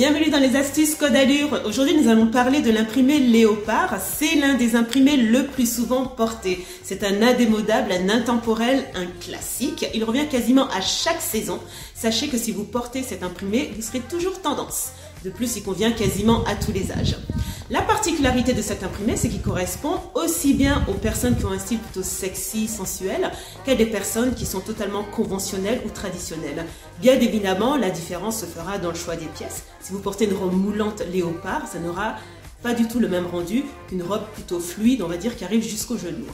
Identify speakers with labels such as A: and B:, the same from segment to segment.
A: Bienvenue dans les astuces Code Allure. Aujourd'hui, nous allons parler de l'imprimé léopard. C'est l'un des imprimés le plus souvent portés. C'est un indémodable, un intemporel, un classique. Il revient quasiment à chaque saison. Sachez que si vous portez cet imprimé, vous serez toujours tendance. De plus, il convient quasiment à tous les âges. La particularité de cet imprimé, c'est qu'il correspond aussi bien aux personnes qui ont un style plutôt sexy, sensuel, qu'à des personnes qui sont totalement conventionnelles ou traditionnelles. Bien évidemment, la différence se fera dans le choix des pièces. Si vous portez une robe moulante léopard, ça n'aura pas du tout le même rendu qu'une robe plutôt fluide, on va dire, qui arrive jusqu'au genou.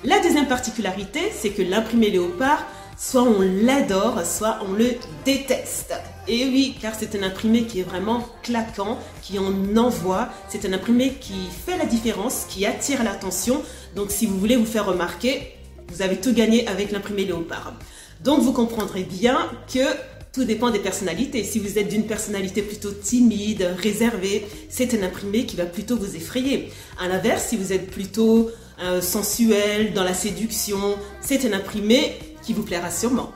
A: La deuxième particularité, c'est que l'imprimé léopard, soit on l'adore, soit on le déteste. Et oui, car c'est un imprimé qui est vraiment claquant, qui en envoie. C'est un imprimé qui fait la différence, qui attire l'attention. Donc si vous voulez vous faire remarquer, vous avez tout gagné avec l'imprimé léopard. Donc vous comprendrez bien que tout dépend des personnalités. Si vous êtes d'une personnalité plutôt timide, réservée, c'est un imprimé qui va plutôt vous effrayer. À l'inverse, si vous êtes plutôt sensuel, dans la séduction, c'est un imprimé qui vous plaira sûrement.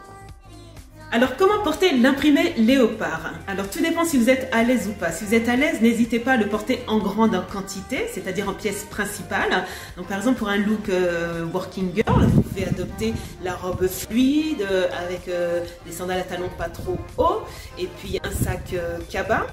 A: Alors, comment porter l'imprimé léopard? Alors, tout dépend si vous êtes à l'aise ou pas. Si vous êtes à l'aise, n'hésitez pas à le porter en grande quantité, c'est-à-dire en pièce principale. Donc, par exemple, pour un look working girl, vous pouvez adopter la robe fluide avec des sandales à talons pas trop hauts et puis un sac cabas.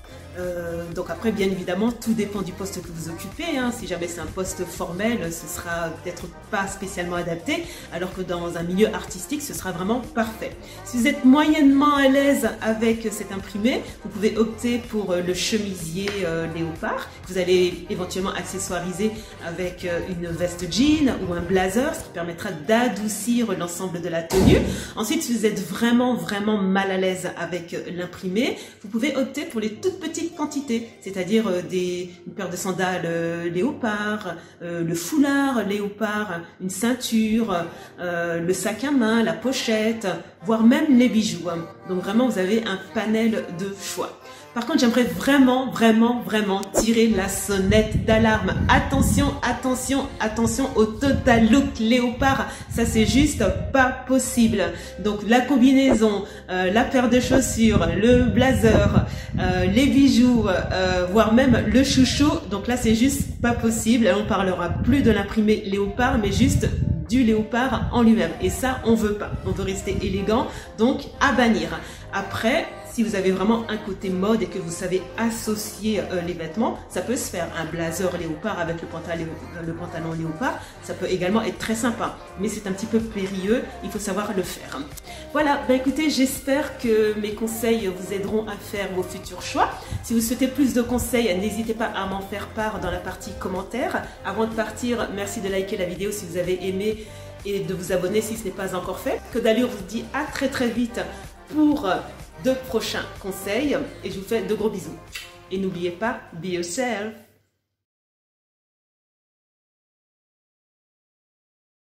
A: Donc après, bien évidemment, tout dépend du poste que vous occupez. Si jamais c'est un poste formel, ce sera peut-être pas spécialement adapté, alors que dans un milieu artistique, ce sera vraiment parfait. Si vous êtes moyennement à l'aise avec cet imprimé, vous pouvez opter pour le chemisier léopard. Vous allez éventuellement accessoiriser avec une veste jean ou un blazer, ce qui permettra d'adoucir l'ensemble de la tenue. Ensuite, si vous êtes vraiment mal à l'aise avec l'imprimé, vous pouvez opter pour les toutes petites quantités, c'est-à-dire une paire de sandales léopard, le foulard léopard, une ceinture, le sac à main, la pochette, voire même les bijoux. Donc vraiment, vous avez un panel de choix. Par contre, j'aimerais vraiment tirer la sonnette d'alarme. Attention au total look léopard. Ça, c'est juste pas possible. Donc, la combinaison, la paire de chaussures, le blazer, les bijoux, voire même le chouchou. Donc là, c'est juste pas possible. On parlera plus de l'imprimé léopard, mais juste du léopard en lui-même. Et ça, on veut pas. On veut rester élégant. Donc, à bannir. Après, si vous avez vraiment un côté mode et que vous savez associer les vêtements, ça peut se faire. Un blazer léopard avec le pantalon léopard, ça peut également être très sympa. Mais c'est un petit peu périlleux, il faut savoir le faire. Voilà, écoutez, j'espère que mes conseils vous aideront à faire vos futurs choix. Si vous souhaitez plus de conseils, n'hésitez pas à m'en faire part dans la partie commentaires. Avant de partir, merci de liker la vidéo si vous avez aimé et de vous abonner si ce n'est pas encore fait. Code Allure vous dit à très vite pour de prochains conseils et je vous fais de gros bisous. Et n'oubliez pas, be yourself.